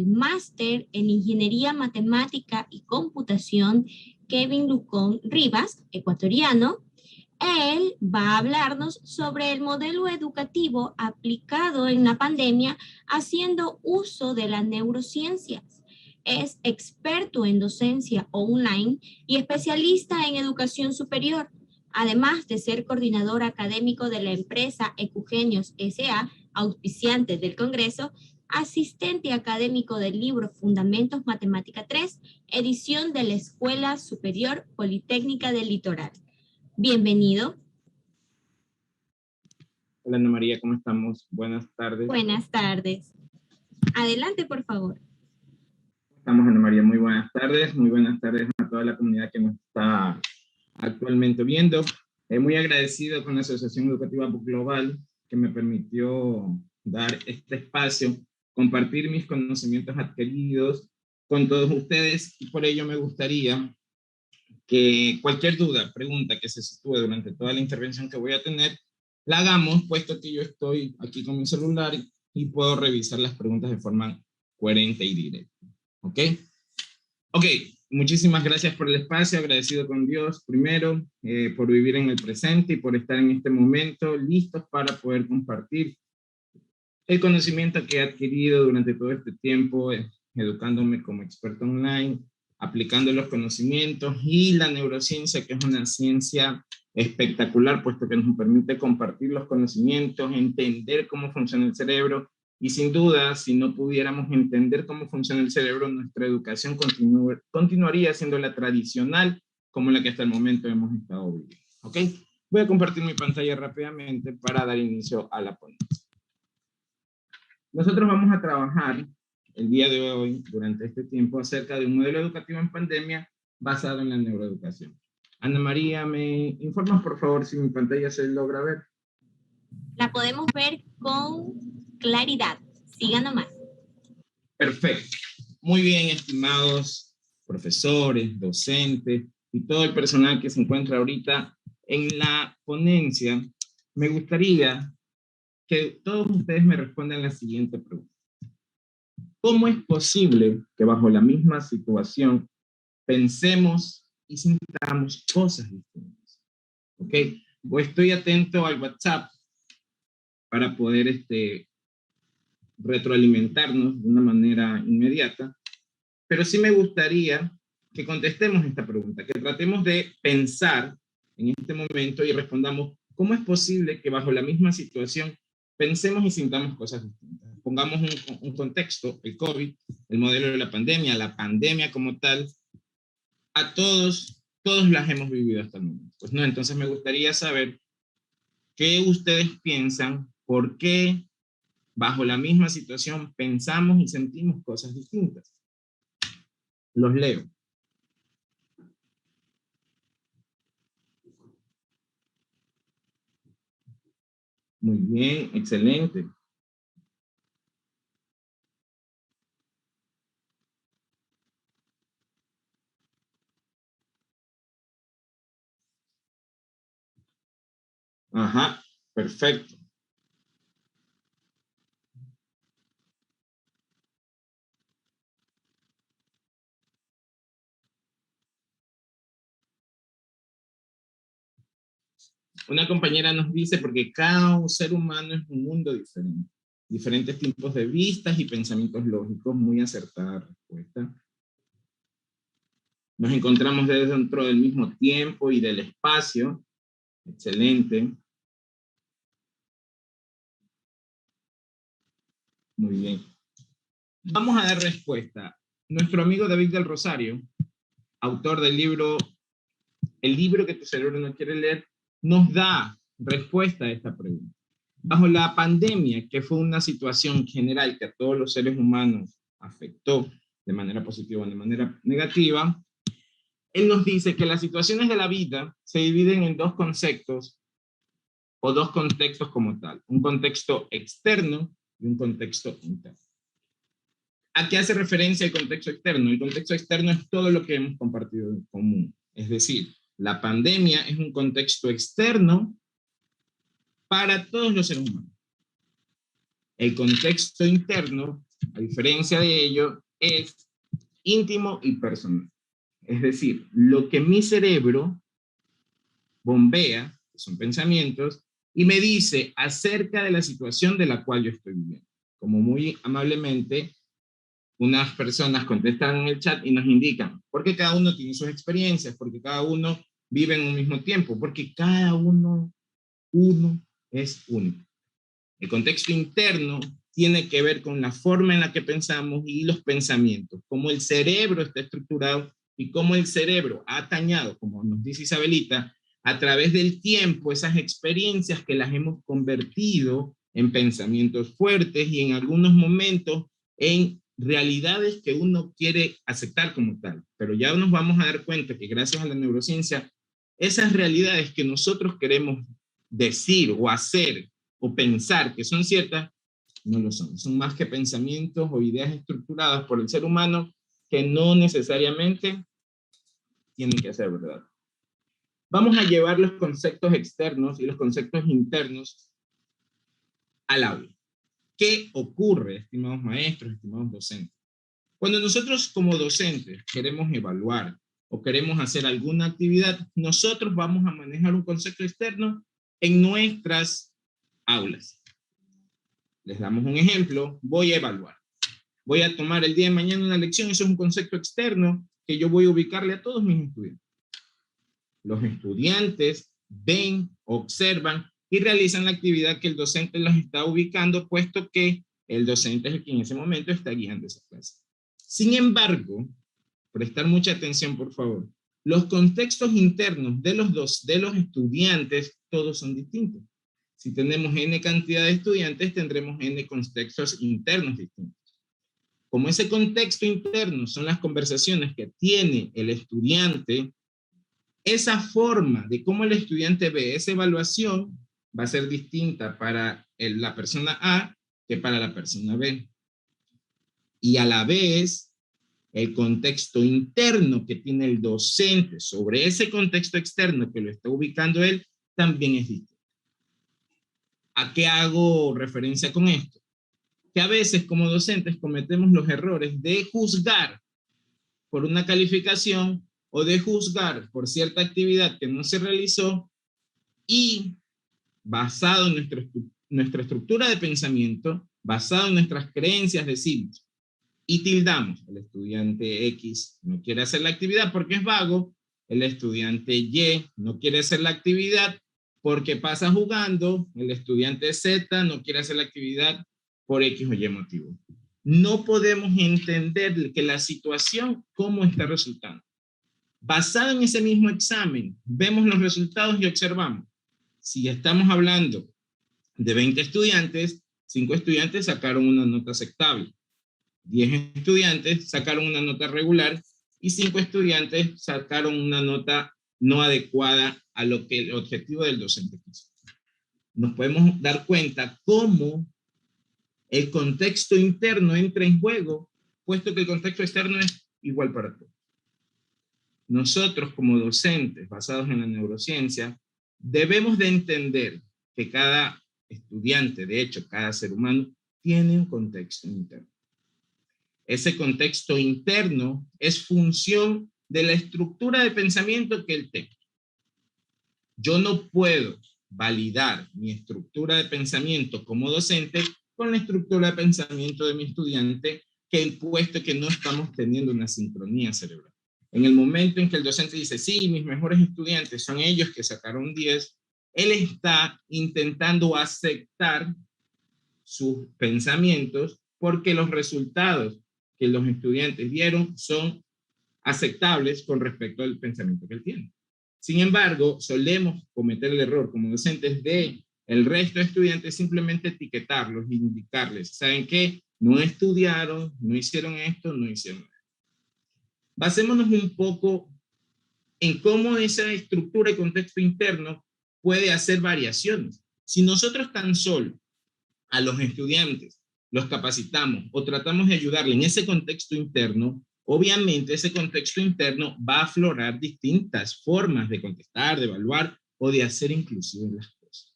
Máster en Ingeniería Matemática y Computación, Kevin Lucón Rivas, ecuatoriano. Él va a hablarnos sobre el modelo educativo aplicado en la pandemia haciendo uso de las neurociencias. Es experto en docencia online y especialista en educación superior, además de ser coordinador académico de la empresa Ecugenios S.A., auspiciante del Congreso, asistente académico del libro Fundamentos Matemática 3, edición de la Escuela Superior Politécnica del Litoral. Bienvenido. Hola Ana María, ¿cómo estamos? Buenas tardes. Buenas tardes. Adelante, por favor. Estamos, Ana María, muy buenas tardes. Muy buenas tardes a toda la comunidad que nos está actualmente viendo. Muy agradecido con la Asociación Educativa Global que me permitió dar este espacio, compartir mis conocimientos adquiridos con todos ustedes, y por ello me gustaría que cualquier duda, pregunta que se sitúe durante toda la intervención que voy a tener, la hagamos, puesto que yo estoy aquí con mi celular y puedo revisar las preguntas de forma coherente y directa. ¿Ok? Ok, muchísimas gracias por el espacio, agradecido con Dios primero, por vivir en el presente y por estar en este momento listos para poder compartir el conocimiento que he adquirido durante todo este tiempo, educándome como experto online, aplicando los conocimientos y la neurociencia, que es una ciencia espectacular, puesto que nos permite compartir los conocimientos, entender cómo funciona el cerebro, y sin duda, si no pudiéramos entender cómo funciona el cerebro, nuestra educación continuaría siendo la tradicional, como la que hasta el momento hemos estado viviendo. ¿Ok? Voy a compartir mi pantalla rápidamente para dar inicio a la ponencia. Nosotros vamos a trabajar el día de hoy, durante este tiempo, acerca de un modelo educativo en pandemia basado en la neuroeducación. Ana María, ¿me informas por favor si mi pantalla se logra ver? La podemos ver con claridad. Siga nomás. Perfecto. Muy bien, estimados profesores, docentes y todo el personal que se encuentra ahorita en la ponencia. Me gustaría que todos ustedes me respondan la siguiente pregunta. ¿Cómo es posible que bajo la misma situación pensemos y sintamos cosas distintas? ¿Ok? Estoy atento al WhatsApp para poder retroalimentarnos de una manera inmediata, pero sí me gustaría que contestemos esta pregunta, que tratemos de pensar en este momento y respondamos, ¿cómo es posible que bajo la misma situación pensemos y sintamos cosas distintas? Pongamos un contexto, el COVID, el modelo de la pandemia como tal, a todos las hemos vivido hasta el momento. Pues no, entonces me gustaría saber qué ustedes piensan, por qué bajo la misma situación pensamos y sentimos cosas distintas. Los leo. Muy bien, excelente. Ajá, perfecto. Una compañera nos dice, porque cada ser humano es un mundo diferente. Diferentes tipos de vistas y pensamientos lógicos, muy acertada respuesta. Nos encontramos dentro del mismo tiempo y del espacio. Excelente. Muy bien. Vamos a dar respuesta. Nuestro amigo David del Rosario, autor del libro El libro que tu cerebro no quiere leer, nos da respuesta a esta pregunta. Bajo la pandemia, que fue una situación general que a todos los seres humanos afectó de manera positiva o de manera negativa, él nos dice que las situaciones de la vida se dividen en dos conceptos o dos contextos como tal. Un contexto externo y un contexto interno. ¿A qué hace referencia el contexto externo? El contexto externo es todo lo que hemos compartido en común. Es decir, la pandemia es un contexto externo para todos los seres humanos. El contexto interno a diferencia de ello, es íntimo y personal. Es decir, lo que mi cerebro bombea, que son pensamientos, y me dice acerca de la situación de la cual yo estoy viviendo. Como muy amablemente, unas personas contestan en el chat y nos indican, porque cada uno tiene sus experiencias, porque cada uno vive en un mismo tiempo, porque cada uno es único. El contexto interno tiene que ver con la forma en la que pensamos y los pensamientos, cómo el cerebro está estructurado y cómo el cerebro ha atañado, como nos dice Isabelita, a través del tiempo esas experiencias que las hemos convertido en pensamientos fuertes y en algunos momentos en realidades que uno quiere aceptar como tal. Pero ya nos vamos a dar cuenta que gracias a la neurociencia, esas realidades que nosotros queremos decir o hacer o pensar que son ciertas, no lo son. Son más que pensamientos o ideas estructuradas por el ser humano que no necesariamente tienen que ser verdad. Vamos a llevar los conceptos externos y los conceptos internos al aula. ¿Qué ocurre, estimados maestros, estimados docentes? Cuando nosotros como docentes queremos evaluar o queremos hacer alguna actividad, nosotros vamos a manejar un concepto externo en nuestras aulas. Les damos un ejemplo, voy a evaluar. Voy a tomar el día de mañana una lección, eso es un concepto externo que yo voy a ubicarle a todos mis estudiantes. Los estudiantes ven, observan y realizan la actividad que el docente los está ubicando, puesto que el docente es el que en ese momento está guiando esa clase. Sin embargo, prestar mucha atención, por favor, los contextos internos de los estudiantes, todos son distintos. Si tenemos N cantidad de estudiantes, tendremos N contextos internos distintos. Como ese contexto interno son las conversaciones que tiene el estudiante, esa forma de cómo el estudiante ve esa evaluación va a ser distinta para la persona A que para la persona B. Y a la vez, el contexto interno que tiene el docente sobre ese contexto externo que lo está ubicando él, también es distinto. ¿A qué hago referencia con esto? Que a veces como docentes cometemos los errores de juzgar por una calificación o de juzgar por cierta actividad que no se realizó y basado en nuestra estructura de pensamiento, basado en nuestras creencias, decimos y tildamos, el estudiante X no quiere hacer la actividad porque es vago, el estudiante Y no quiere hacer la actividad porque pasa jugando, el estudiante Z no quiere hacer la actividad por X o Y motivo. No podemos entender que la situación, cómo está resultando. Basado en ese mismo examen, vemos los resultados y observamos. Si estamos hablando de 20 estudiantes, 5 estudiantes sacaron una nota aceptable. 10 estudiantes sacaron una nota regular y 5 estudiantes sacaron una nota no adecuada a lo que el objetivo del docente quiso. Nos podemos dar cuenta cómo el contexto interno entra en juego, puesto que el contexto externo es igual para todos. Nosotros como docentes basados en la neurociencia debemos de entender que cada estudiante, de hecho cada ser humano, tiene un contexto interno. Ese contexto interno es función de la estructura de pensamiento que él tenga. Yo no puedo validar mi estructura de pensamiento como docente con la estructura de pensamiento de mi estudiante, puesto que no estamos teniendo una sincronía cerebral. En el momento en que el docente dice, sí, mis mejores estudiantes son ellos que sacaron 10, él está intentando aceptar sus pensamientos porque los resultados que los estudiantes dieron son aceptables con respecto al pensamiento que él tiene. Sin embargo, solemos cometer el error como docentes de el resto de estudiantes simplemente etiquetarlos, indicarles, ¿saben qué? No estudiaron, no hicieron esto, no hicieron esto. Basémonos un poco en cómo esa estructura y contexto interno puede hacer variaciones. Si nosotros tan solo a los estudiantes los capacitamos o tratamos de ayudarle en ese contexto interno, obviamente ese contexto interno va a aflorar distintas formas de contestar, de evaluar o de hacer inclusive las cosas.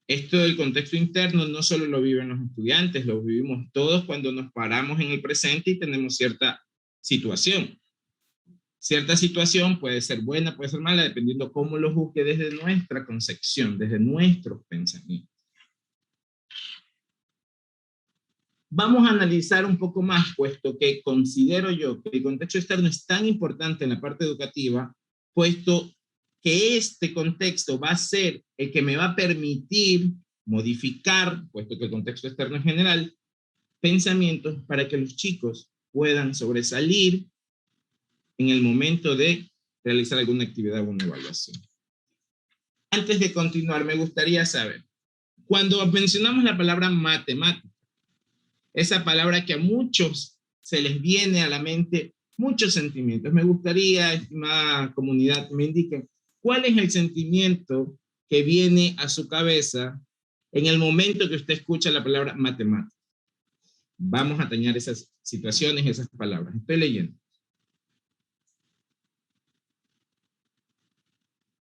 Esto del contexto interno no solo lo viven los estudiantes, lo vivimos todos cuando nos paramos en el presente y tenemos cierta situación. Cierta situación puede ser buena, puede ser mala, dependiendo cómo lo juzgue desde nuestra concepción, desde nuestros pensamientos. Vamos a analizar un poco más, puesto que considero yo que el contexto externo es tan importante en la parte educativa, puesto que este contexto va a ser el que me va a permitir modificar, puesto que el contexto externo es general, pensamientos para que los chicos puedan sobresalir en el momento de realizar alguna actividad o una evaluación. Antes de continuar, me gustaría saber, cuando mencionamos la palabra matemática, esa palabra que a muchos se les viene a la mente muchos sentimientos. Me gustaría, estimada comunidad, que me indiquen cuál es el sentimiento que viene a su cabeza en el momento que usted escucha la palabra matemática. Vamos a atañar esas situaciones, esas palabras. Estoy leyendo.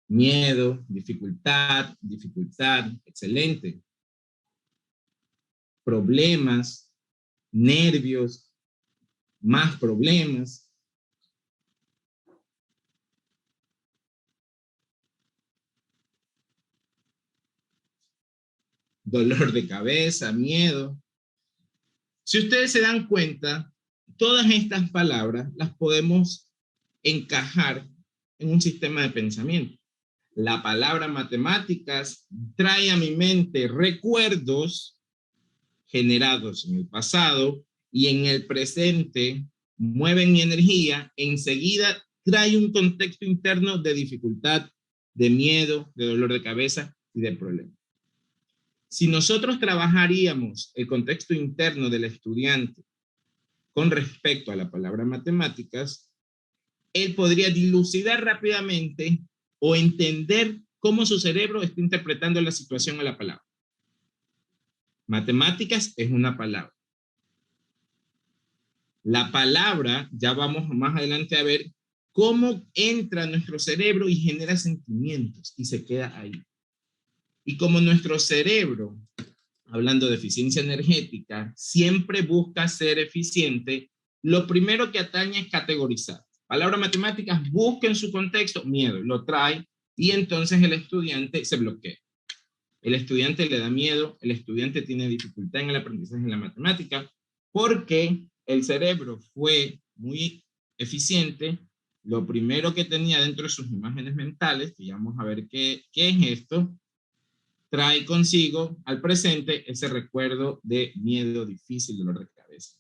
Miedo, dificultad, excelente. Problemas, nervios, más problemas. Dolor de cabeza, miedo. Si ustedes se dan cuenta, todas estas palabras las podemos encajar en un sistema de pensamiento. La palabra matemáticas trae a mi mente recuerdos generados en el pasado y en el presente mueven mi energía, enseguida trae un contexto interno de dificultad, de miedo, de dolor de cabeza y de problema. Si nosotros trabajaríamos el contexto interno del estudiante con respecto a la palabra matemáticas, él podría dilucidar rápidamente o entender cómo su cerebro está interpretando la situación a la palabra. Matemáticas es una palabra. La palabra, ya vamos más adelante a ver cómo entra a nuestro cerebro y genera sentimientos y se queda ahí. Y como nuestro cerebro, hablando de eficiencia energética, siempre busca ser eficiente, lo primero que atañe es categorizar. Palabra matemáticas, busca en su contexto miedo, lo trae y entonces el estudiante se bloquea. El estudiante le da miedo, el estudiante tiene dificultad en el aprendizaje de la matemática porque el cerebro fue muy eficiente. Lo primero que tenía dentro de sus imágenes mentales, que ya vamos a ver qué es esto, trae consigo al presente ese recuerdo de miedo difícil, dolor de cabeza.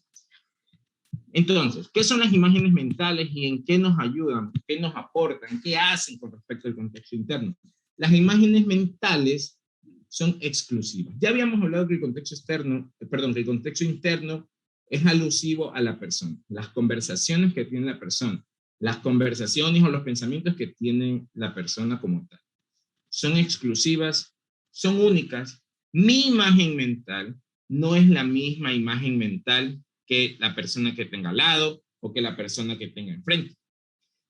Entonces, ¿qué son las imágenes mentales y en qué nos ayudan, qué nos aportan, qué hacen con respecto al contexto interno? Las imágenes mentales son exclusivas. Ya habíamos hablado que el contexto externo, que el contexto interno es alusivo a la persona, las conversaciones que tiene la persona, las conversaciones o los pensamientos que tiene la persona como tal. Son exclusivas, son únicas. Mi imagen mental no es la misma imagen mental que la persona que tenga al lado o que la persona que tenga enfrente.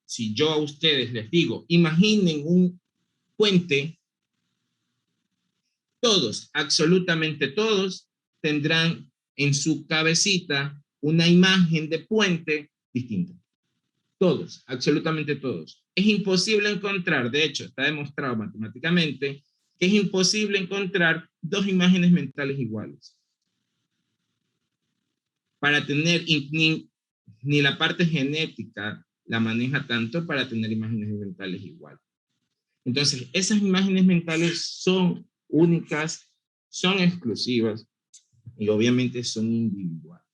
Si yo a ustedes les digo, imaginen un puente, todos, absolutamente todos, tendrán en su cabecita una imagen de puente distinta. Todos, absolutamente todos. Es imposible encontrar, de hecho, está demostrado matemáticamente, que es imposible encontrar dos imágenes mentales iguales. Para tener, ni la parte genética la maneja tanto para tener imágenes mentales iguales. Entonces, esas imágenes mentales son únicas, son exclusivas y obviamente son individuales.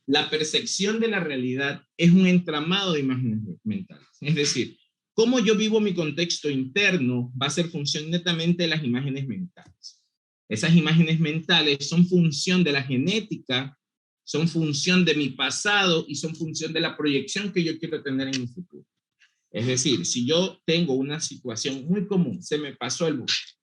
La percepción de la realidad es un entramado de imágenes mentales. Es decir, cómo yo vivo mi contexto interno va a ser función netamente de las imágenes mentales. Esas imágenes mentales son función de la genética, son función de mi pasado y son función de la proyección que yo quiero tener en mi futuro. Es decir, si yo tengo una situación muy común, se me pasó el bus.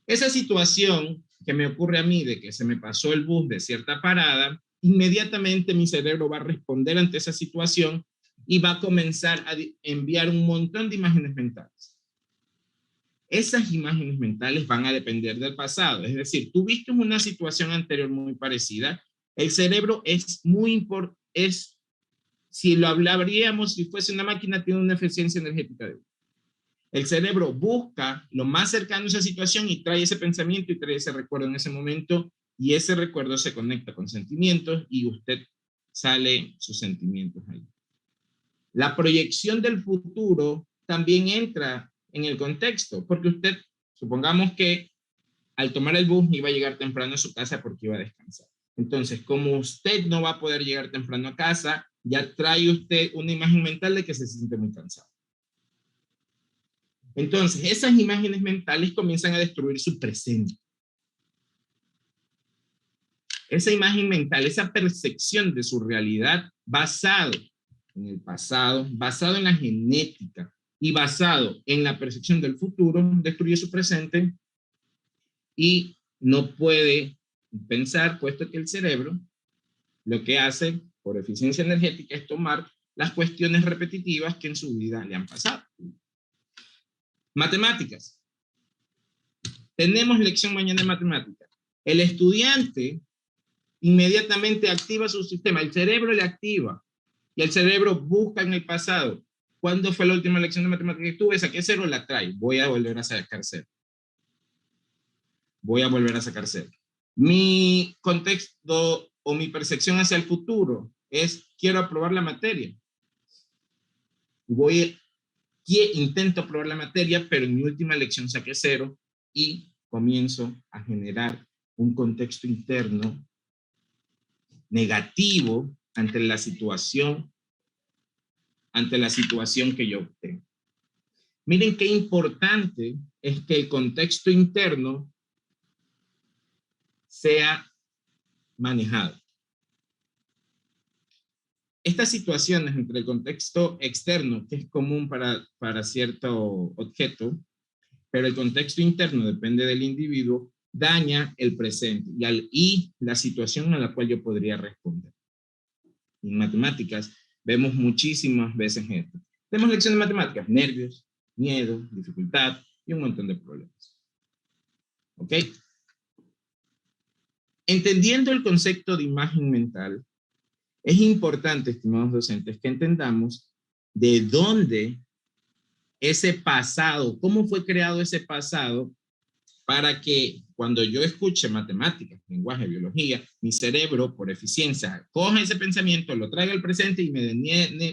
Esa situación que me ocurre a mí de que se me pasó el bus de cierta parada, inmediatamente mi cerebro va a responder ante esa situación y va a comenzar a enviar un montón de imágenes mentales. esas imágenes mentales van a depender del pasado. Es decir, tú viste una situación anterior muy parecida, el cerebro es muy importante, si lo hablaríamos, si fuese una máquina, tiene una eficiencia energética de 1. El cerebro busca lo más cercano a esa situación y trae ese pensamiento y trae ese recuerdo en ese momento, y ese recuerdo se conecta con sentimientos y usted sale sus sentimientos ahí. La proyección del futuro también entra en el contexto, porque usted, supongamos que al tomar el bus iba a llegar temprano a su casa porque iba a descansar. Entonces, como usted no va a poder llegar temprano a casa, ya trae usted una imagen mental de que se siente muy cansado. Entonces, esas imágenes mentales comienzan a destruir su presente. Esa imagen mental, esa percepción de su realidad basado en el pasado, basado en la genética y basado en la percepción del futuro, destruye su presente y no puede pensar, puesto que el cerebro lo que hace por eficiencia energética es tomar las cuestiones repetitivas que en su vida le han pasado. Matemáticas. Tenemos lección mañana de matemáticas. El estudiante inmediatamente activa su sistema, el cerebro le activa y el cerebro busca en el pasado. ¿Cuándo fue la última lección de matemáticas que tuve? Saqué 0, la trae. Voy a volver a sacar 0. Voy a volver a sacar 0. Mi contexto o mi percepción hacia el futuro es: quiero aprobar la materia. Intento aprobar la materia, pero en mi última lección saqué 0 y comienzo a generar un contexto interno negativo ante la situación que yo obtengo. Miren qué importante es que el contexto interno sea manejado. Estas situaciones entre el contexto externo, que es común para cierto objeto, pero el contexto interno depende del individuo, daña el presente y la situación a la cual yo podría responder. En matemáticas vemos muchísimas veces esto. Tenemos lecciones de matemáticas: nervios, miedo, dificultad y un montón de problemas. ¿Ok? Entendiendo el concepto de imagen mental, es importante, estimados docentes, que entendamos de dónde ese pasado, cómo fue creado ese pasado, para que cuando yo escuche matemáticas, lenguaje, biología, mi cerebro, por eficiencia, coja ese pensamiento, lo traiga al presente y me dé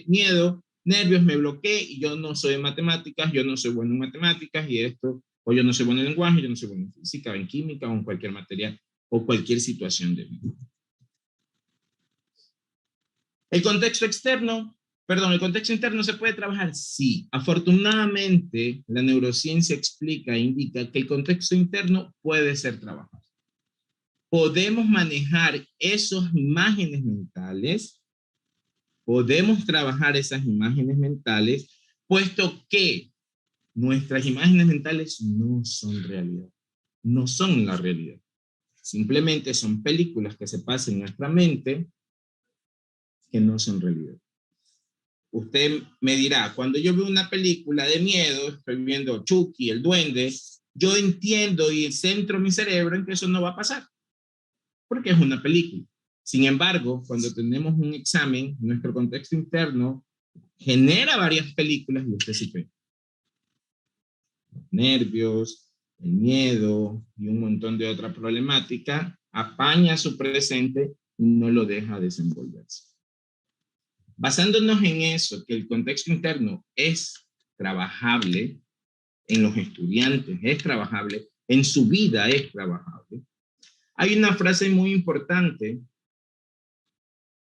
miedo, nervios, me bloquee y yo no soy de matemáticas, yo no soy bueno en matemáticas y esto, o yo no soy bueno en lenguaje, yo no soy bueno en física, en química o en cualquier materia o cualquier situación de vida. El contexto interno se puede trabajar, sí. Afortunadamente, la neurociencia explica e indica que el contexto interno puede ser trabajado. Podemos manejar esas imágenes mentales, podemos trabajar esas imágenes mentales, puesto que nuestras imágenes mentales no son realidad, no son la realidad. Simplemente son películas que se pasan en nuestra mente que no son realidad. Usted me dirá, cuando yo veo una película de miedo, estoy viendo Chucky, el duende, yo entiendo y centro mi cerebro en que eso no va a pasar, porque es una película. Sin embargo, cuando tenemos un examen, nuestro contexto interno genera varias películas y usted se ve. Los nervios, el miedo y un montón de otra problemática apaña su presente y no lo deja desenvolverse. Basándonos en eso, que el contexto interno es trabajable en los estudiantes, es trabajable, en su vida es trabajable, hay una frase muy importante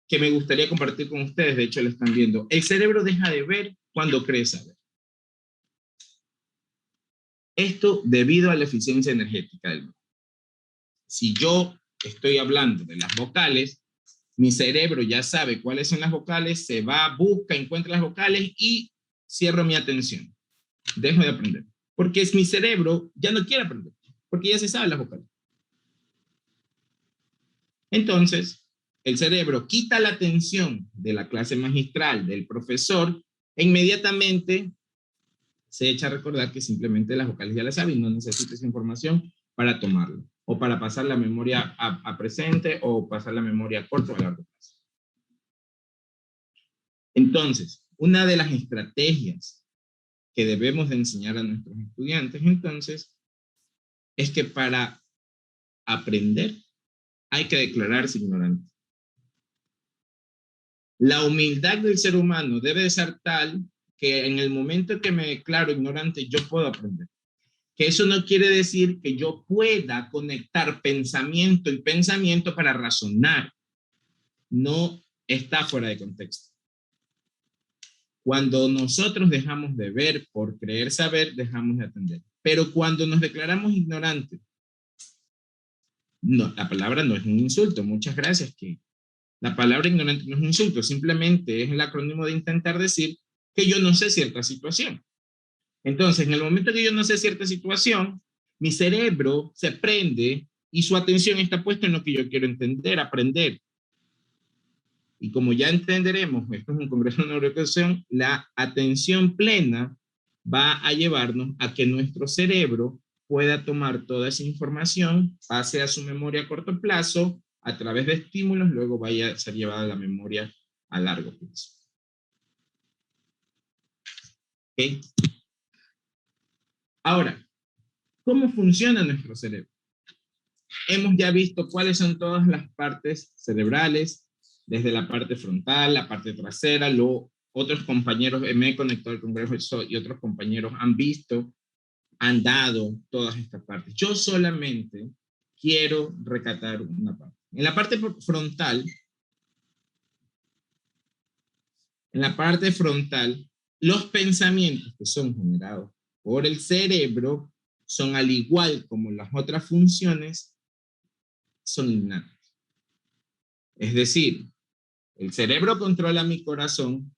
que me gustaría compartir con ustedes. De hecho, la están viendo. El cerebro deja de ver cuando cree saber. Esto debido a la eficiencia energética del mundo. Si yo estoy hablando de las vocales, mi cerebro ya sabe cuáles son las vocales, se va, busca, encuentra las vocales y cierro mi atención. Dejo de aprender. Porque mi cerebro ya no quiere aprender, porque ya se sabe las vocales. Entonces, el cerebro quita la atención de la clase magistral, del profesor, e inmediatamente se echa a recordar que simplemente las vocales ya las sabe y no necesita esa información para tomarlo, o para pasar la memoria a presente, o pasar la memoria a corto o a largo plazo. Entonces, una de las estrategias que debemos de enseñar a nuestros estudiantes, entonces, es que para aprender hay que declararse ignorante. La humildad del ser humano debe de ser tal que en el momento que me declaro ignorante, yo puedo aprender. Que eso no quiere decir que yo pueda conectar pensamiento y pensamiento para razonar. No está fuera de contexto. Cuando nosotros dejamos de ver por creer saber, dejamos de atender. Pero cuando nos declaramos ignorantes, no, la palabra no es un insulto, muchas gracias, que la palabra ignorante no es un insulto, simplemente es el acrónimo de intentar decir que yo no sé cierta situación. Entonces, en el momento que yo no sé cierta situación, mi cerebro se prende y su atención está puesta en lo que yo quiero entender, aprender. Y como ya entenderemos, esto es un congreso de neuroeducación, la atención plena va a llevarnos a que nuestro cerebro pueda tomar toda esa información, pase a su memoria a corto plazo, a través de estímulos, luego vaya a ser llevada a la memoria a largo plazo. ¿Okay? Ahora, ¿cómo funciona nuestro cerebro? Hemos ya visto cuáles son todas las partes cerebrales, desde la parte frontal, la parte trasera, otros compañeros, me he conectado al congreso y otros compañeros han visto, han dado todas estas partes. Yo solamente quiero recatar una parte. En la parte frontal, los pensamientos que son generados por el cerebro son, al igual como las otras funciones, son innatas. Es decir, el cerebro controla mi corazón,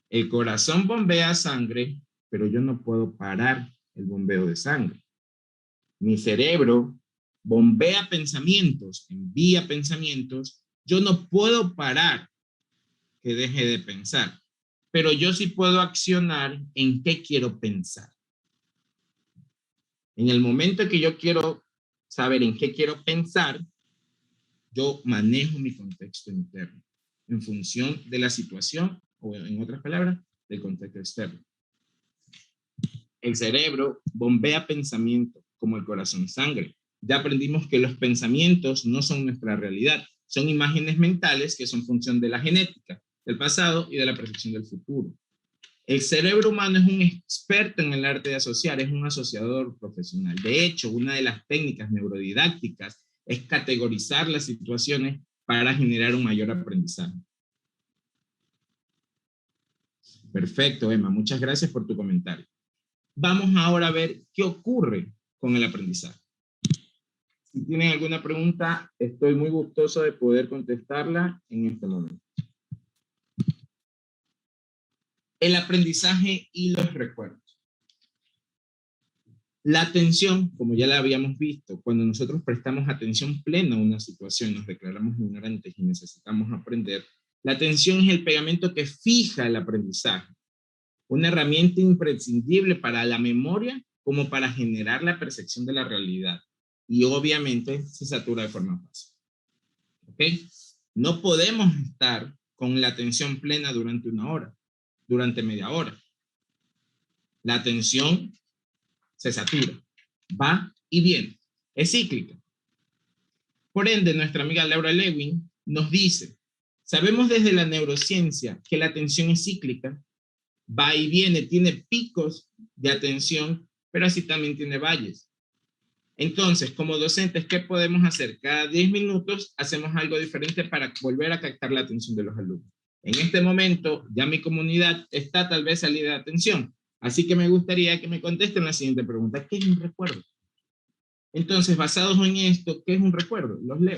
el corazón bombea sangre, pero yo no puedo parar el bombeo de sangre. Mi cerebro bombea pensamientos, envía pensamientos, yo no puedo parar que deje de pensar, pero yo sí puedo accionar en qué quiero pensar. En el momento que yo quiero saber en qué quiero pensar, yo manejo mi contexto interno en función de la situación, o en otras palabras, del contexto externo. El cerebro bombea pensamiento como el corazón sangre. Ya aprendimos que los pensamientos no son nuestra realidad, son imágenes mentales que son función de la genética, del pasado y de la percepción del futuro. El cerebro humano es un experto en el arte de asociar, es un asociador profesional. De hecho, una de las técnicas neurodidácticas es categorizar las situaciones para generar un mayor aprendizaje. Perfecto, Emma, muchas gracias por tu comentario. Vamos ahora a ver qué ocurre con el aprendizaje. Si tienen alguna pregunta, estoy muy gustoso de poder contestarla en este momento. El aprendizaje y los recuerdos. La atención, como ya la habíamos visto, cuando nosotros prestamos atención plena a una situación, nos declaramos ignorantes y necesitamos aprender, la atención es el pegamento que fija el aprendizaje, una herramienta imprescindible para la memoria como para generar la percepción de la realidad. Y obviamente se satura de forma fácil. ¿Ok? No podemos estar con la atención plena durante una hora, durante media hora. La atención se satura, va y viene, es cíclica. Por ende, nuestra amiga Laura Lewin nos dice, sabemos desde la neurociencia que la atención es cíclica, va y viene, tiene picos de atención, pero así también tiene valles. Entonces, como docentes, ¿qué podemos hacer? Cada 10 minutos hacemos algo diferente para volver a captar la atención de los alumnos. En este momento, ya mi comunidad está tal vez salida de atención. Así que me gustaría que me contesten la siguiente pregunta. ¿Qué es un recuerdo? Entonces, basados en esto, ¿qué es un recuerdo? Los leo.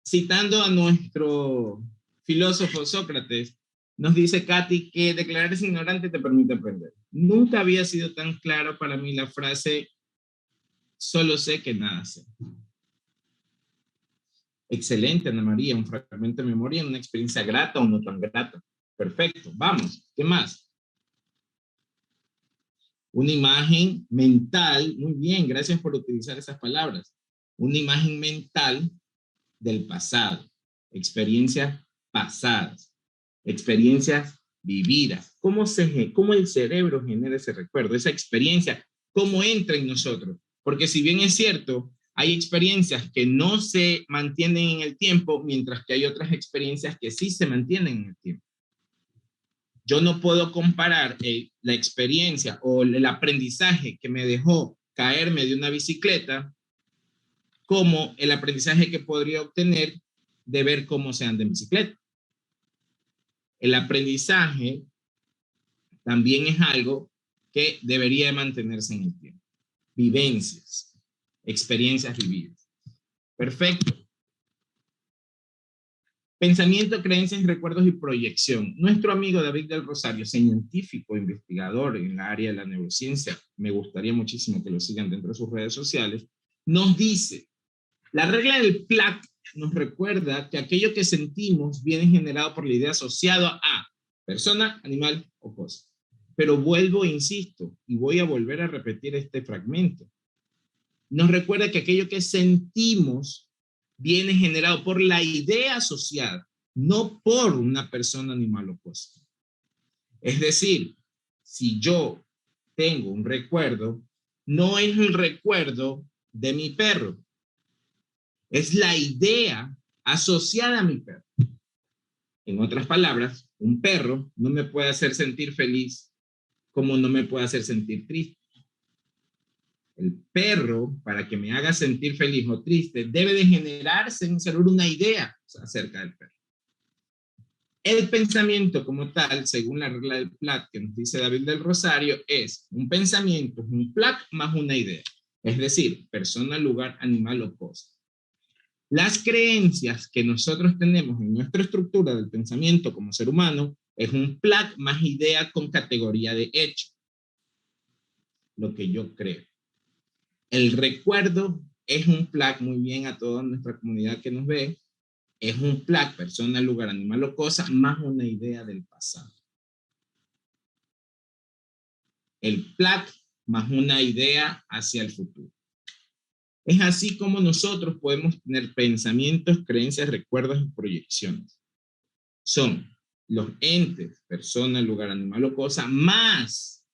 Citando a nuestro filósofo Sócrates, nos dice Katy que declararse ignorante te permite aprender. Nunca había sido tan claro para mí la frase solo sé que nada sé. Excelente, Ana María, un fragmento de memoria, una experiencia grata o no tan grata. Perfecto, vamos, ¿qué más? Una imagen mental, muy bien, gracias por utilizar esas palabras. Una imagen mental del pasado, experiencias pasadas, experiencias vividas. ¿Cómo el cerebro genera ese recuerdo, esa experiencia? ¿Cómo entra en nosotros? Porque si bien es cierto, hay experiencias que no se mantienen en el tiempo, mientras que hay otras experiencias que sí se mantienen en el tiempo. Yo no puedo comparar la experiencia o el aprendizaje que me dejó caerme de una bicicleta como el aprendizaje que podría obtener de ver cómo se anda en bicicleta. El aprendizaje también es algo que debería de mantenerse en el tiempo. Vivencias, experiencias vividas. Perfecto. Pensamiento, creencias, recuerdos y proyección. Nuestro amigo David del Rosario, científico, investigador en la área de la neurociencia, me gustaría muchísimo que lo sigan dentro de sus redes sociales, nos dice, la regla del PLAC nos recuerda que aquello que sentimos viene generado por la idea asociada a persona, animal o cosa. Pero vuelvo e insisto, y voy a volver a repetir este fragmento. Nos recuerda que aquello que sentimos viene generado por la idea asociada, no por una persona, animal o cosa. Es decir, si yo tengo un recuerdo, no es el recuerdo de mi perro, es la idea asociada a mi perro. En otras palabras, un perro no me puede hacer sentir feliz como no me puede hacer sentir triste. El perro, para que me haga sentir feliz o triste, debe de generarse en mi cerebro una idea acerca del perro. El pensamiento como tal, según la regla del PLAC que nos dice David del Rosario, es un pensamiento, un PLAC más una idea. Es decir, persona, lugar, animal o cosa. Las creencias que nosotros tenemos en nuestra estructura del pensamiento como ser humano es un PLAC más idea con categoría de hecho. Lo que yo creo. El recuerdo es un PLAC, muy bien a toda nuestra comunidad que nos ve, es un PLAC, persona, lugar, animal o cosa, más una idea del pasado. El PLAC más una idea hacia el futuro. Es así como nosotros podemos tener pensamientos, creencias, recuerdos y proyecciones. Son los entes, persona, lugar, animal o cosa, más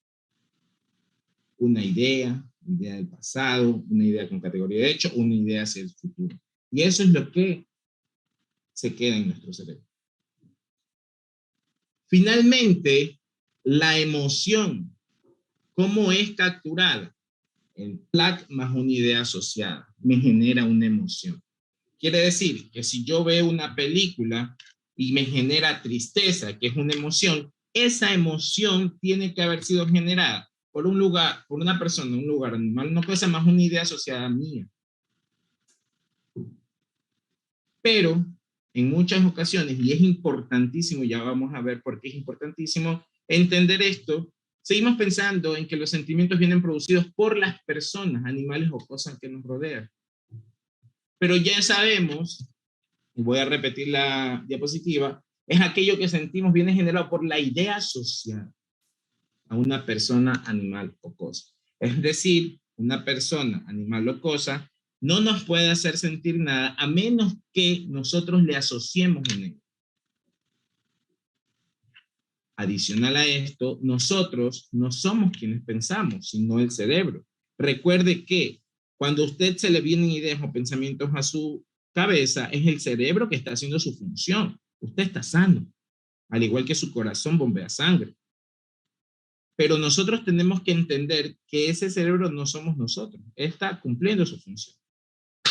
una idea del pasado, una idea con categoría de hecho, una idea hacia el futuro. Y eso es lo que se queda en nuestro cerebro. Finalmente, la emoción, ¿cómo es capturada? El PLAC más una idea asociada, me genera una emoción. Quiere decir que si yo veo una película y me genera tristeza, que es una emoción, esa emoción tiene que haber sido generada por un lugar, por una persona, un lugar, animal, una cosa más una idea asociada mía. Pero en muchas ocasiones, y es importantísimo, ya vamos a ver por qué es importantísimo entender esto, seguimos pensando en que los sentimientos vienen producidos por las personas, animales o cosas que nos rodean. Pero ya sabemos, y voy a repetir la diapositiva, es aquello que sentimos viene generado por la idea asociada a una persona, animal o cosa. Es decir, una persona, animal o cosa no nos puede hacer sentir nada a menos que nosotros le asociemos en ello. Adicional a esto, nosotros no somos quienes pensamos, sino el cerebro. Recuerde que cuando a usted se le vienen ideas o pensamientos a su cabeza, es el cerebro que está haciendo su función. Usted está sano, al igual que su corazón bombea sangre. Pero nosotros tenemos que entender que ese cerebro no somos nosotros, está cumpliendo su función.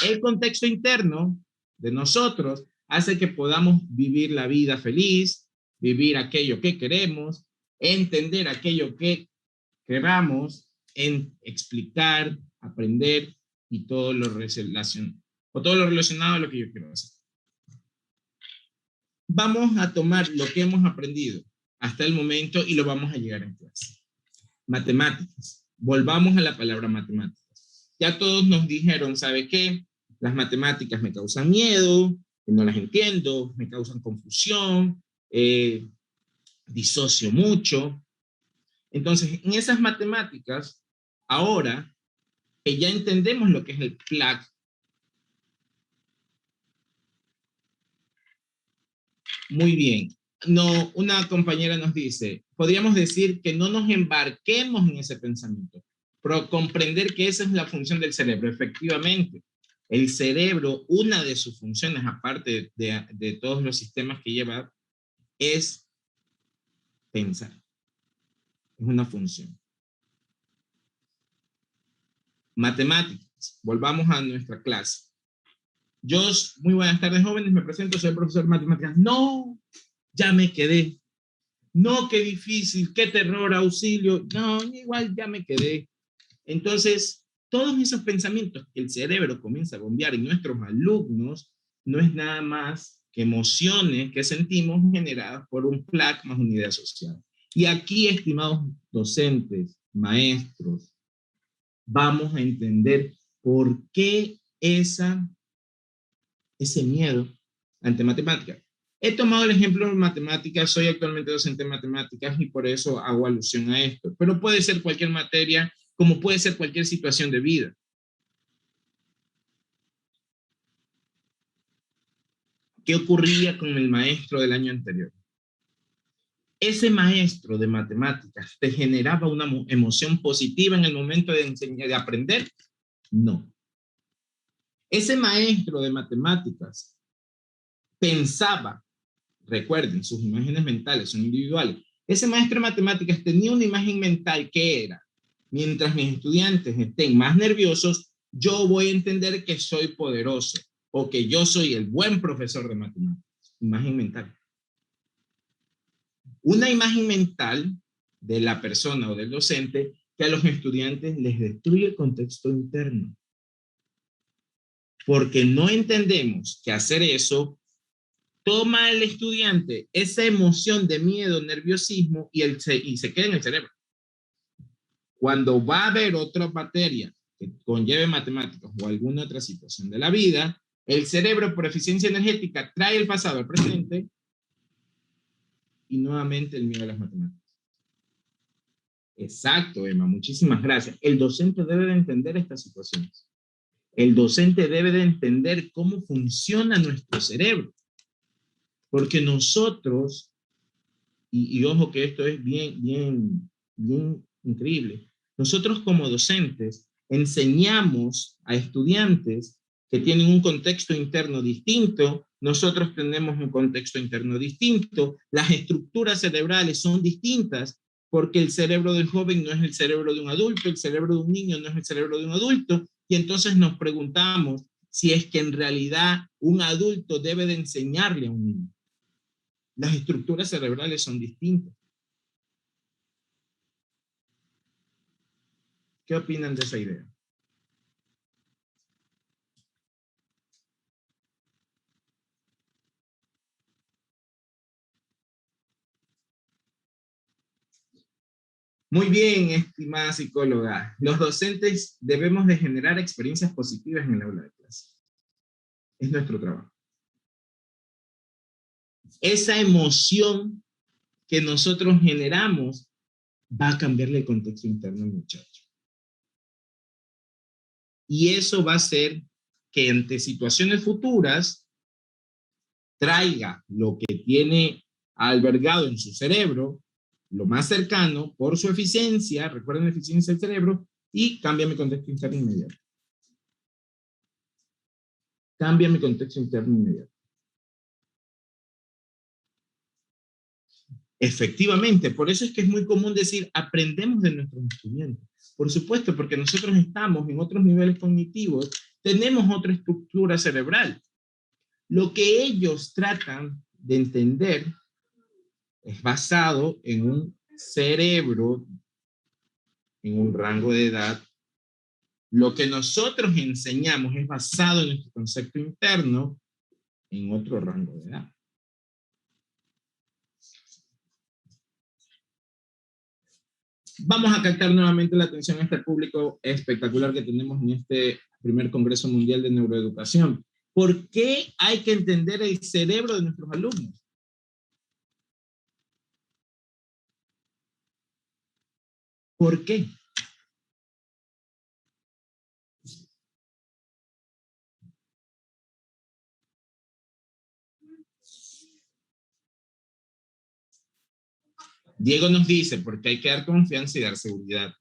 El contexto interno de nosotros hace que podamos vivir la vida feliz, vivir aquello que queremos, entender aquello que queramos, explicar, aprender y todo lo relacionado a lo que yo quiero hacer. Vamos a tomar lo que hemos aprendido hasta el momento y lo vamos a llegar en clase. Matemáticas. Volvamos a la palabra matemáticas. Ya todos nos dijeron, ¿sabe qué? Las matemáticas me causan miedo, no las entiendo, me causan confusión, disocio mucho. Entonces, en esas matemáticas, ahora que ya entendemos lo que es el PLAC, muy bien. No, una compañera nos dice, podríamos decir que no nos embarquemos en ese pensamiento, pero comprender que esa es la función del cerebro. Efectivamente, el cerebro, una de sus funciones, aparte de todos los sistemas que lleva, es pensar. Es una función. Matemáticas. Volvamos a nuestra clase. Yo, muy buenas tardes, jóvenes, me presento, soy el profesor de matemáticas. No, ya me quedé. No, qué difícil, qué terror, auxilio. No, igual ya me quedé. Entonces, todos esos pensamientos que el cerebro comienza a bombear en nuestros alumnos no es nada más que emociones que sentimos generadas por un plac más una idea asociada. Y aquí, estimados docentes, maestros, vamos a entender por qué ese miedo ante matemáticas. He tomado el ejemplo de matemáticas, soy actualmente docente de matemáticas y por eso hago alusión a esto, pero puede ser cualquier materia, como puede ser cualquier situación de vida. ¿Qué ocurría con el maestro del año anterior? Ese maestro de matemáticas te generaba una emoción positiva en el momento de enseñar, de aprender. No. Ese maestro de matemáticas pensaba, recuerden, sus imágenes mentales son individuales. Ese maestro de matemáticas tenía una imagen mental que era, mientras mis estudiantes estén más nerviosos, yo voy a entender que soy poderoso o que yo soy el buen profesor de matemáticas. Imagen mental. Una imagen mental de la persona o del docente que a los estudiantes les destruye el contexto interno. Porque no entendemos que hacer eso toma el estudiante esa emoción de miedo, nerviosismo y se queda en el cerebro. Cuando va a haber otra materia que conlleve matemáticas o alguna otra situación de la vida, el cerebro por eficiencia energética trae el pasado al presente y nuevamente el miedo a las matemáticas. Exacto, Emma, muchísimas gracias. El docente debe de entender estas situaciones. El docente debe de entender cómo funciona nuestro cerebro. Porque nosotros, y ojo que esto es bien increíble, nosotros como docentes enseñamos a estudiantes que tienen un contexto interno distinto, nosotros tenemos un contexto interno distinto, las estructuras cerebrales son distintas, porque el cerebro del joven no es el cerebro de un adulto, el cerebro de un niño no es el cerebro de un adulto, y entonces nos preguntamos si es que en realidad un adulto debe de enseñarle a un niño. Las estructuras cerebrales son distintas. ¿Qué opinan de esa idea? Muy bien, estimada psicóloga. Los docentes debemos de generar experiencias positivas en el aula de clase. Es nuestro trabajo. Esa emoción que nosotros generamos va a cambiarle el contexto interno al muchacho. Y eso va a hacer que ante situaciones futuras traiga lo que tiene albergado en su cerebro, lo más cercano, por su eficiencia, recuerden la eficiencia del cerebro, y cambia mi contexto interno inmediato. Cambia mi contexto interno inmediato. Efectivamente, por eso es que es muy común decir, aprendemos de nuestros estudiantes. Por supuesto, porque nosotros estamos en otros niveles cognitivos, tenemos otra estructura cerebral. Lo que ellos tratan de entender es basado en un cerebro, en un rango de edad. Lo que nosotros enseñamos es basado en nuestro concepto interno en otro rango de edad. Vamos a captar nuevamente la atención a este público espectacular que tenemos en este primer Congreso Mundial de Neuroeducación. ¿Por qué hay que entender el cerebro de nuestros alumnos? ¿Por qué? Diego nos dice, porque hay que dar confianza y dar seguridad.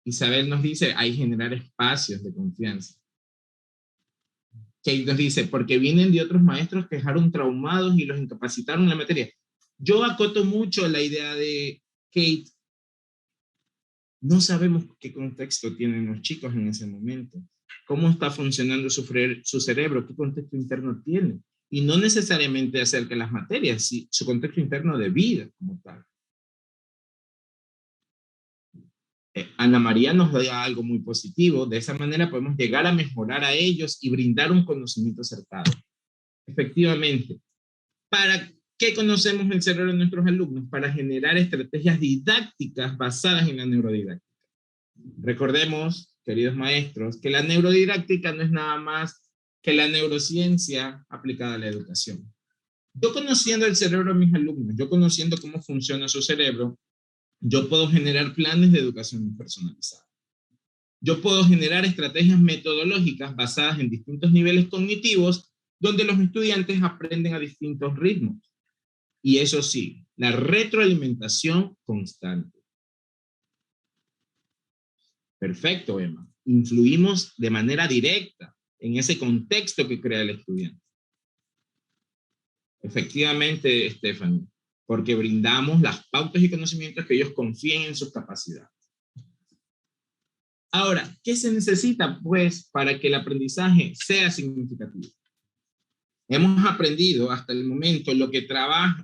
Isabel nos dice, hay que generar espacios de confianza. Kate nos dice, porque vienen de otros maestros que dejaron traumados y los incapacitaron en la materia. Yo acoto mucho la idea de Kate. No sabemos qué contexto tienen los chicos en ese momento. Cómo está funcionando su cerebro, qué contexto interno tiene. Y no necesariamente acerca de las materias, sino su contexto interno de vida como tal. Ana María nos da algo muy positivo. De esa manera podemos llegar a mejorar a ellos y brindar un conocimiento acertado. Efectivamente, ¿para qué conocemos el cerebro de nuestros alumnos? Para generar estrategias didácticas basadas en la neurodidáctica. Recordemos, queridos maestros, que la neurodidáctica no es nada más que la neurociencia aplicada a la educación. Yo conociendo el cerebro de mis alumnos, yo conociendo cómo funciona su cerebro, yo puedo generar planes de educación personalizada. Yo puedo generar estrategias metodológicas basadas en distintos niveles cognitivos, donde los estudiantes aprenden a distintos ritmos. Y eso sí, la retroalimentación constante. Perfecto, Emma. Influimos de manera directa en ese contexto que crea el estudiante. Efectivamente, Stephanie, porque brindamos las pautas y conocimientos que ellos confíen en sus capacidades. Ahora, ¿qué se necesita, pues, para que el aprendizaje sea significativo? Hemos aprendido hasta el momento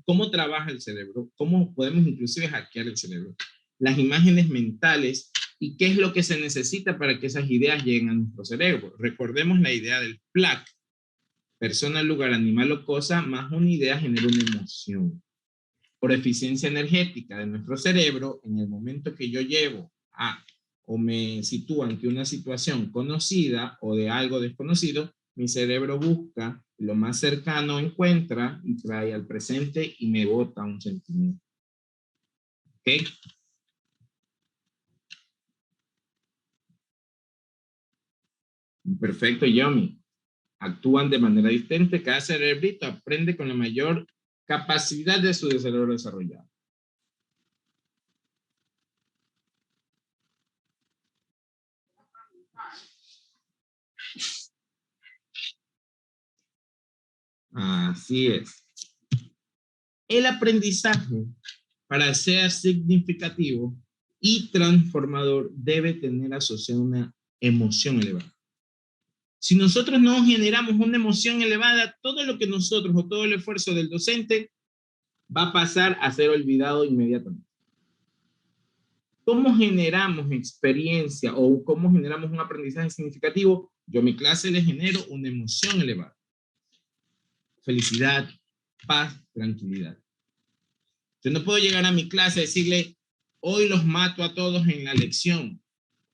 cómo trabaja el cerebro, cómo podemos inclusive hackear el cerebro, las imágenes mentales y qué es lo que se necesita para que esas ideas lleguen a nuestro cerebro. Recordemos la idea del PLAC. Persona, lugar, animal o cosa, más una idea genera una emoción. Por eficiencia energética de nuestro cerebro, en el momento que yo llevo o me sitúo ante una situación conocida o de algo desconocido, mi cerebro busca lo más cercano, encuentra y trae al presente y me bota un sentimiento. ¿Ok? Perfecto, Yomi. Actúan de manera distinta, cada cerebrito aprende con la mayor capacidad de su cerebro desarrollado. Así es. El aprendizaje, para ser significativo y transformador, debe tener asociada una emoción elevada. Si nosotros no generamos una emoción elevada, todo lo que nosotros o todo el esfuerzo del docente va a pasar a ser olvidado inmediatamente. ¿Cómo generamos experiencia o cómo generamos un aprendizaje significativo? Yo a mi clase le genero una emoción elevada. Felicidad, paz, tranquilidad. Yo no puedo llegar a mi clase y decirle, hoy los mato a todos en la lección.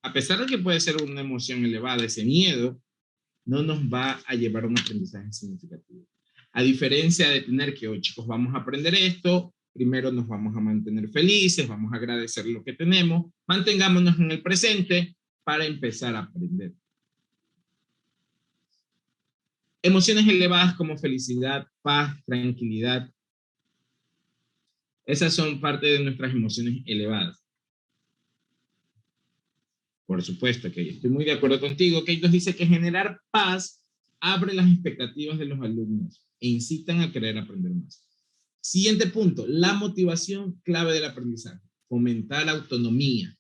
A pesar de que puede ser una emoción elevada, ese miedo no nos va a llevar a un aprendizaje significativo. A diferencia de tener que hoy, chicos, vamos a aprender esto, primero nos vamos a mantener felices, vamos a agradecer lo que tenemos, mantengámonos en el presente para empezar a aprender. Emociones elevadas como felicidad, paz, tranquilidad. Esas son parte de nuestras emociones elevadas. Por supuesto, que estoy muy de acuerdo contigo. Kate nos dice que generar paz abre las expectativas de los alumnos e incitan a querer aprender más. Siguiente punto, la motivación clave del aprendizaje. Fomentar autonomía.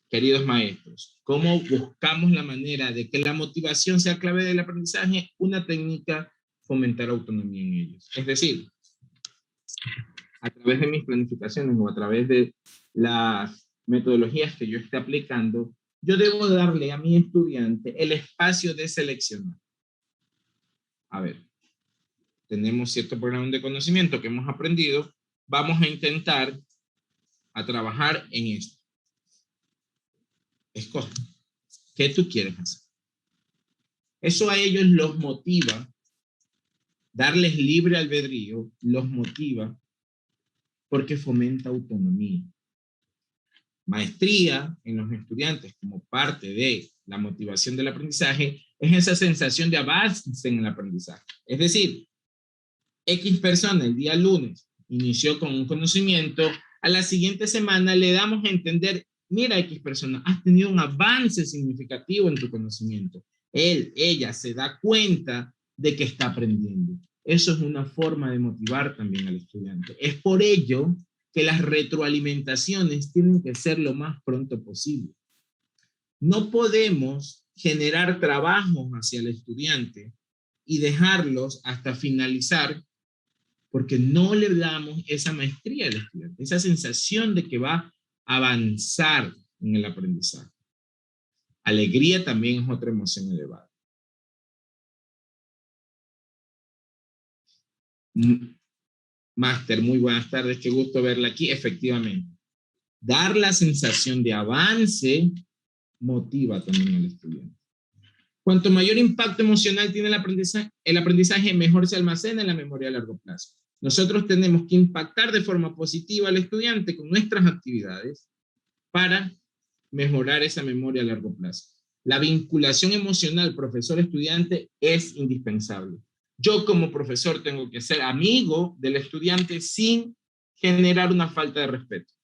Queridos maestros, ¿cómo buscamos la manera de que la motivación sea clave del aprendizaje? Una técnica, fomentar autonomía en ellos. Es decir, a través de mis planificaciones o a través de las metodologías que yo esté aplicando, yo debo darle a mi estudiante el espacio de seleccionar. A ver, tenemos cierto programa de conocimiento que hemos aprendido, vamos a intentar a trabajar en esto. Escoge, ¿qué tú quieres hacer? Eso a ellos los motiva, darles libre albedrío, los motiva porque fomenta autonomía. Maestría en los estudiantes como parte de la motivación del aprendizaje es esa sensación de avance en el aprendizaje. Es decir, X persona el día lunes inició con un conocimiento, a la siguiente semana le damos a entender, mira X persona, has tenido un avance significativo en tu conocimiento. Él, ella se da cuenta de que está aprendiendo. Eso es una forma de motivar también al estudiante. Es por ello que las retroalimentaciones tienen que ser lo más pronto posible. No podemos generar trabajos hacia el estudiante y dejarlos hasta finalizar porque no le damos esa maestría al estudiante, esa sensación de que va a avanzar en el aprendizaje. Alegría también es otra emoción elevada. Máster, muy buenas tardes, qué gusto verla aquí. Efectivamente, dar la sensación de avance motiva también al estudiante. Cuanto mayor impacto emocional tiene el aprendizaje, mejor se almacena en la memoria a largo plazo. Nosotros tenemos que impactar de forma positiva al estudiante con nuestras actividades para mejorar esa memoria a largo plazo. La vinculación emocional profesor-estudiante es indispensable. Yo como profesor tengo que ser amigo del estudiante sin generar una falta de respeto.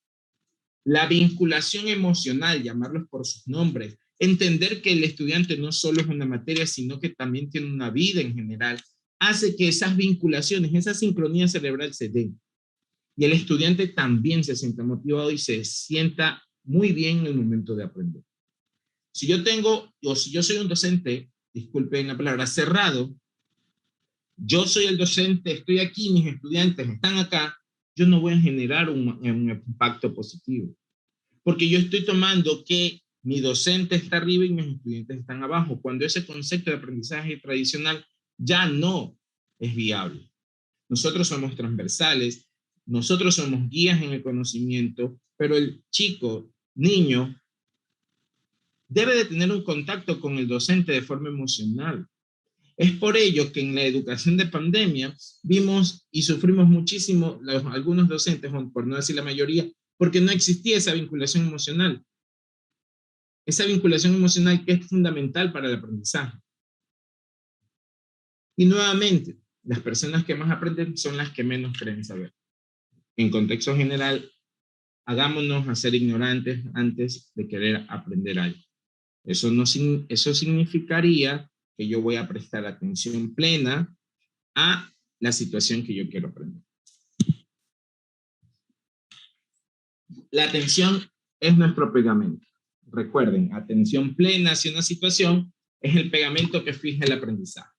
La vinculación emocional, llamarlos por sus nombres, entender que el estudiante no solo es una materia, sino que también tiene una vida en general, hace que esas vinculaciones, esa sincronía cerebral se den. Y el estudiante también se sienta motivado y se sienta muy bien en el momento de aprender. Si yo soy un docente, disculpen la palabra, cerrado, yo soy el docente, estoy aquí, mis estudiantes están acá, yo no voy a generar un impacto positivo. Porque yo estoy tomando que mi docente está arriba y mis estudiantes están abajo, cuando ese concepto de aprendizaje tradicional ya no es viable. Nosotros somos transversales, nosotros somos guías en el conocimiento, pero el chico, niño, debe de tener un contacto con el docente de forma emocional. Es por ello que en la educación de pandemia vimos y sufrimos muchísimo algunos docentes, por no decir la mayoría, porque no existía esa vinculación emocional. Esa vinculación emocional que es fundamental para el aprendizaje. Y nuevamente, las personas que más aprenden son las que menos creen saber. En contexto general, hagámonos a ser ignorantes antes de querer aprender algo. Eso significaría que yo voy a prestar atención plena a la situación que yo quiero aprender. La atención es nuestro pegamento. Recuerden, atención plena hacia una situación es el pegamento que fija el aprendizaje.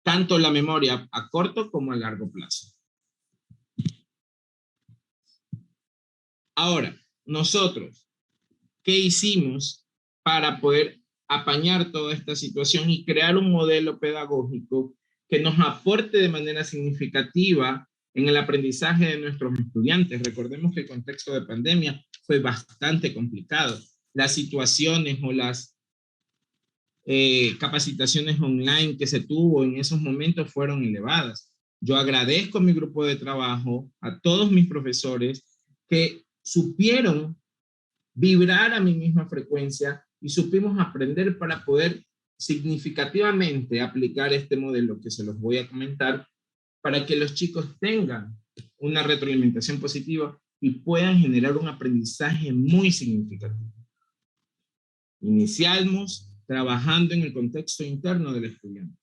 Tanto la memoria a corto como a largo plazo. Ahora, nosotros, ¿qué hicimos para poder apañar toda esta situación y crear un modelo pedagógico que nos aporte de manera significativa en el aprendizaje de nuestros estudiantes? Recordemos que el contexto de pandemia fue bastante complicado. Las situaciones o las capacitaciones online que se tuvo en esos momentos fueron elevadas. Yo agradezco a mi grupo de trabajo, a todos mis profesores que supieron vibrar a mi misma frecuencia y supimos aprender para poder significativamente aplicar este modelo que se los voy a comentar para que los chicos tengan una retroalimentación positiva y puedan generar un aprendizaje muy significativo. Iniciamos trabajando en el contexto interno del estudiante.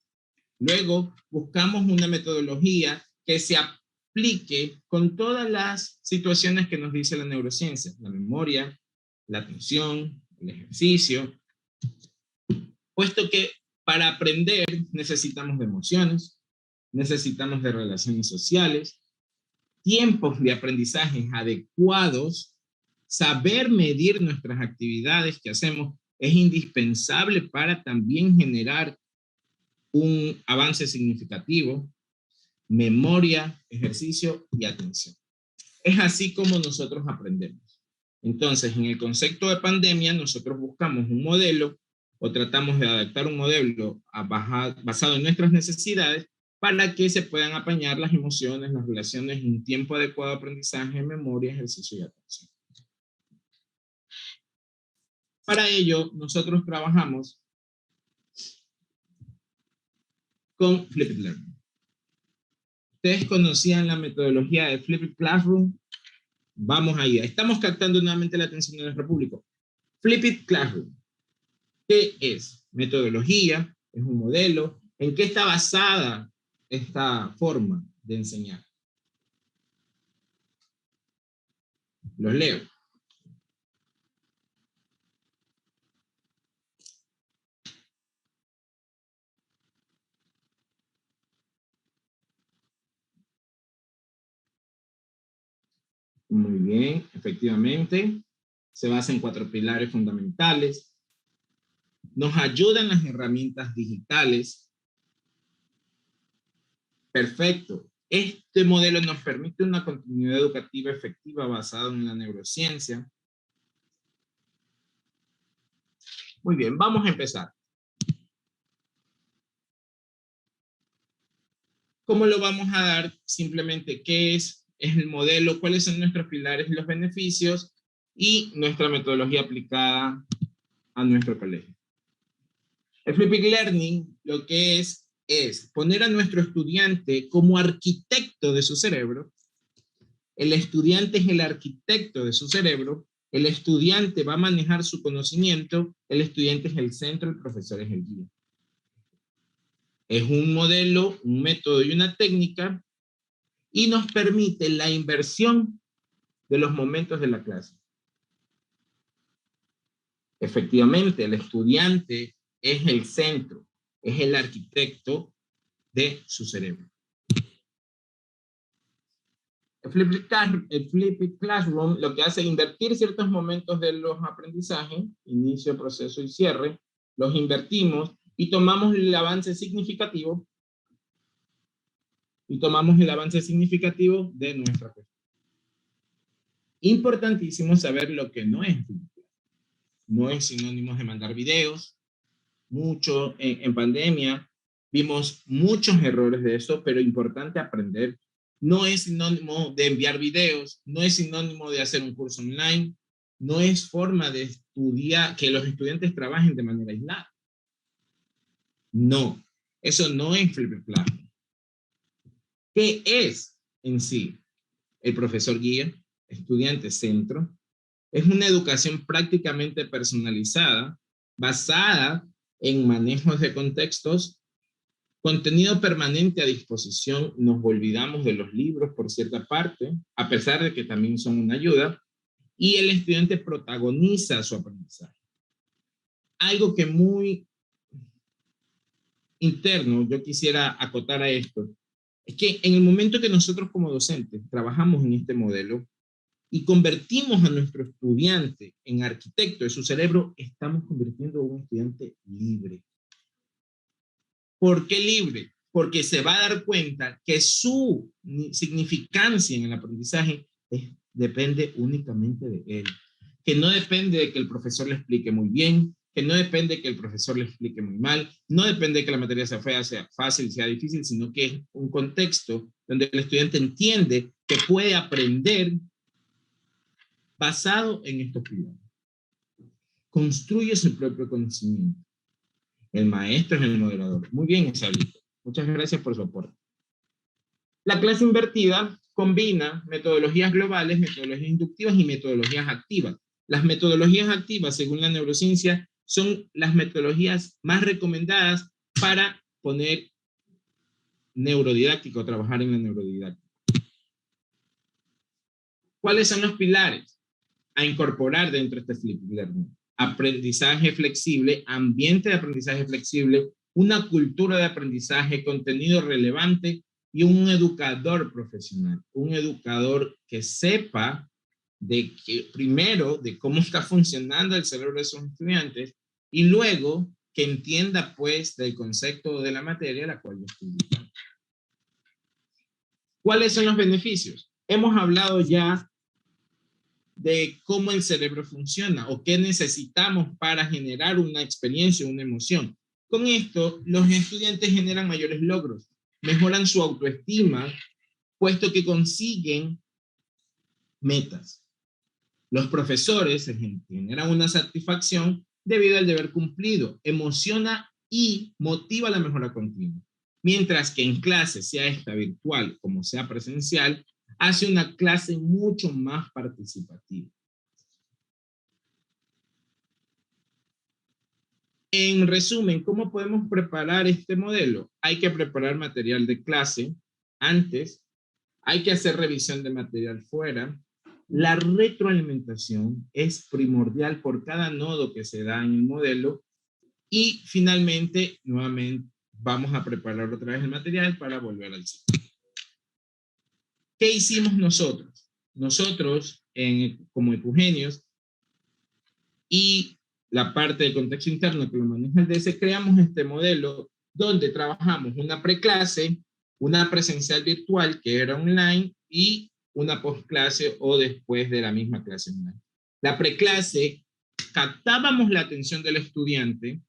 Luego buscamos una metodología que se aplique con todas las situaciones que nos dice la neurociencia, la memoria, la atención, el ejercicio, puesto que para aprender necesitamos de emociones, necesitamos de relaciones sociales, tiempos de aprendizaje adecuados, saber medir nuestras actividades que hacemos es indispensable para también generar un avance significativo, memoria, ejercicio y atención. Es así como nosotros aprendemos. Entonces, en el concepto de pandemia, nosotros buscamos un modelo o tratamos de adaptar un modelo basado en nuestras necesidades para que se puedan apañar las emociones, las relaciones en un tiempo adecuado de aprendizaje, memoria, ejercicio y atención. Para ello, nosotros trabajamos con Flipped Learning. ¿Ustedes conocían la metodología de Flipped Classroom? Vamos allá. Estamos captando nuevamente la atención de nuestro público. Flipped Classroom. ¿Qué es? Metodología, es un modelo. ¿En qué está basada esta forma de enseñar? Los leo. Muy bien, efectivamente. Se basa en 4 pilares fundamentales. Nos ayudan las herramientas digitales. Perfecto. Este modelo nos permite una continuidad educativa efectiva basada en la neurociencia. Muy bien, vamos a empezar. ¿Cómo lo vamos a dar? Simplemente, ¿qué es el modelo? ¿Cuáles son nuestros pilares y los beneficios? Y nuestra metodología aplicada a nuestro colegio. El Flipped Learning lo que es poner a nuestro estudiante como arquitecto de su cerebro. El estudiante es el arquitecto de su cerebro. El estudiante va a manejar su conocimiento. El estudiante es el centro, el profesor es el guía. Es un modelo, un método y una técnica y nos permite la inversión de los momentos de la clase. Efectivamente, el estudiante es el centro, es el arquitecto de su cerebro. El Flipped Classroom lo que hace es invertir ciertos momentos de los aprendizajes, inicio, proceso y cierre, los invertimos y tomamos el avance significativo de nuestra cuestión. Importantísimo saber lo que no es. No es sinónimo de mandar videos. Mucho en pandemia vimos muchos errores de eso, pero importante aprender. No es sinónimo de enviar videos, no es sinónimo de hacer un curso online, no es forma de estudiar, que los estudiantes trabajen de manera aislada. No, eso no es Flipped Classroom. ¿Qué es en sí? El profesor guía, estudiante centro. Es una educación prácticamente personalizada, basada en manejos de contextos, contenido permanente a disposición. Nos olvidamos de los libros por cierta parte, a pesar de que también son una ayuda, y el estudiante protagoniza su aprendizaje. Algo que muy interno yo quisiera acotar a esto, es que en el momento que nosotros como docentes trabajamos en este modelo y convertimos a nuestro estudiante en arquitecto de su cerebro, estamos convirtiendo a un estudiante libre. ¿Por qué libre? Porque se va a dar cuenta que su significancia en el aprendizaje depende únicamente de él. Que no depende de que el profesor le explique muy bien, que no depende de que el profesor le explique muy mal, no depende de que la materia sea fea, sea fácil, sea difícil, sino que es un contexto donde el estudiante entiende que puede aprender basado en estos pilares. Construye su propio conocimiento. El maestro es el moderador. Muy bien, Isabelita. Muchas gracias por su aporte. La clase invertida combina metodologías globales, metodologías inductivas y metodologías activas. Las metodologías activas, según la neurociencia, son las metodologías más recomendadas para poner neurodidáctica o trabajar en la neurodidáctica. ¿Cuáles son los pilares a incorporar dentro de este Flipped Learning? Aprendizaje flexible, ambiente de aprendizaje flexible, una cultura de aprendizaje, contenido relevante y un educador profesional, un educador que sepa primero de cómo está funcionando el cerebro de sus estudiantes y luego que entienda pues del concepto de la materia la cual yo estoy dictando. ¿Cuáles son los beneficios? Hemos hablado ya de cómo el cerebro funciona o qué necesitamos para generar una experiencia, una emoción. Con esto, los estudiantes generan mayores logros, mejoran su autoestima, puesto que consiguen metas. Los profesores generan una satisfacción debido al deber cumplido, emociona y motiva la mejora continua. Mientras que en clase, sea esta virtual como sea presencial, hace una clase mucho más participativa. En resumen, ¿cómo podemos preparar este modelo? Hay que preparar material de clase antes, hay que hacer revisión de material fuera. La retroalimentación es primordial por cada nodo que se da en el modelo. Y finalmente, nuevamente, vamos a preparar otra vez el material para volver al ciclo. ¿Qué hicimos nosotros? Nosotros, como Ecugenios, y la parte del contexto interno que lo maneja el DS, creamos este modelo donde trabajamos una preclase, una presencial virtual que era online y una postclase o después de la misma clase online. La preclase, captábamos la atención del estudiante,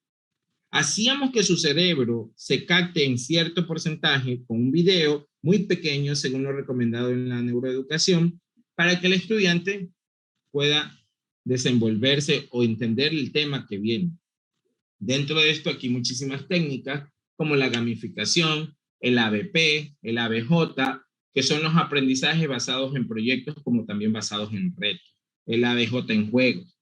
hacíamos que su cerebro se capte en cierto porcentaje con un video muy pequeño, según lo recomendado en la neuroeducación, para que el estudiante pueda desenvolverse o entender el tema que viene. Dentro de esto aquí muchísimas técnicas como la gamificación, el ABP, el ABJ, que son los aprendizajes basados en proyectos como también basados en retos, el ABJ en juegos,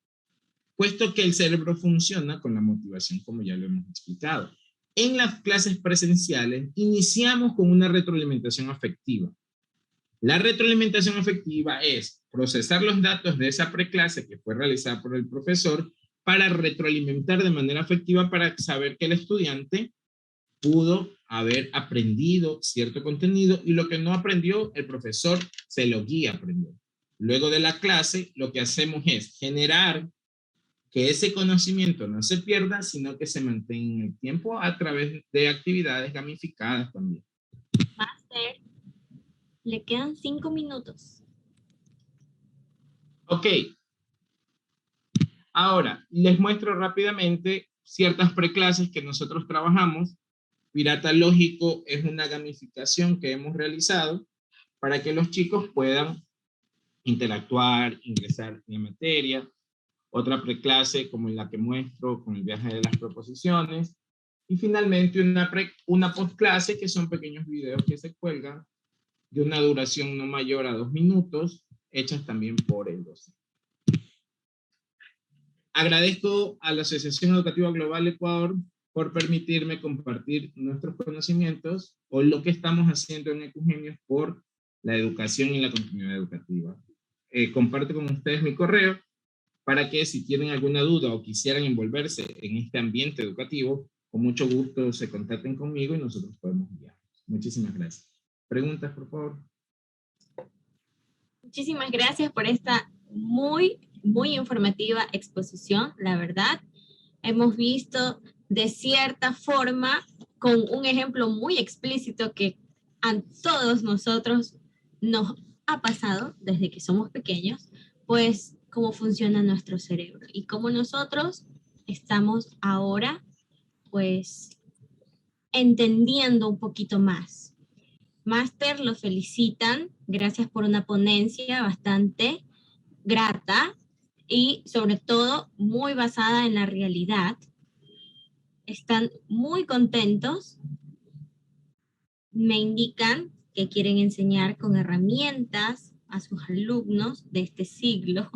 puesto que el cerebro funciona con la motivación como ya lo hemos explicado. En las clases presenciales iniciamos con una retroalimentación afectiva. La retroalimentación afectiva es procesar los datos de esa preclase que fue realizada por el profesor para retroalimentar de manera afectiva para saber que el estudiante pudo haber aprendido cierto contenido y lo que no aprendió, el profesor se lo guía a aprender. Luego de la clase, lo que hacemos es generar que ese conocimiento no se pierda, sino que se mantenga en el tiempo a través de actividades gamificadas también. Máster, le quedan 5 minutos. Ok. Ahora, les muestro rápidamente ciertas preclases que nosotros trabajamos. Pirata Lógico es una gamificación que hemos realizado para que los chicos puedan interactuar, ingresar en la materia. Otra preclase como la que muestro con el viaje de las proposiciones. Y finalmente una postclase que son pequeños videos que se cuelgan de una duración no mayor a 2 minutos, hechas también por el docente. Agradezco a la Asociación Educativa Global Ecuador por permitirme compartir nuestros conocimientos o lo que estamos haciendo en Ecugenios por la educación y la continuidad educativa. Comparto con ustedes mi correo para que si tienen alguna duda o quisieran envolverse en este ambiente educativo, con mucho gusto se contacten conmigo y nosotros podemos guiarlos. Muchísimas gracias. ¿Preguntas, por favor? Muchísimas gracias por esta muy informativa exposición. La verdad, hemos visto de cierta forma, con un ejemplo muy explícito que a todos nosotros nos ha pasado desde que somos pequeños, pues cómo funciona nuestro cerebro y cómo nosotros estamos ahora pues entendiendo un poquito más. Máster, lo felicitan, gracias por una ponencia bastante grata y sobre todo muy basada en la realidad. Están muy contentos, me indican que quieren enseñar con herramientas a sus alumnos de este siglo.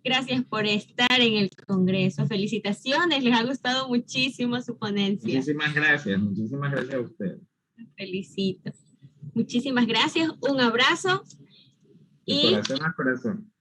Gracias por estar en el Congreso. Felicitaciones, les ha gustado muchísimo su ponencia. Muchísimas gracias a ustedes. Felicito. Muchísimas gracias, un abrazo. De corazón a corazón.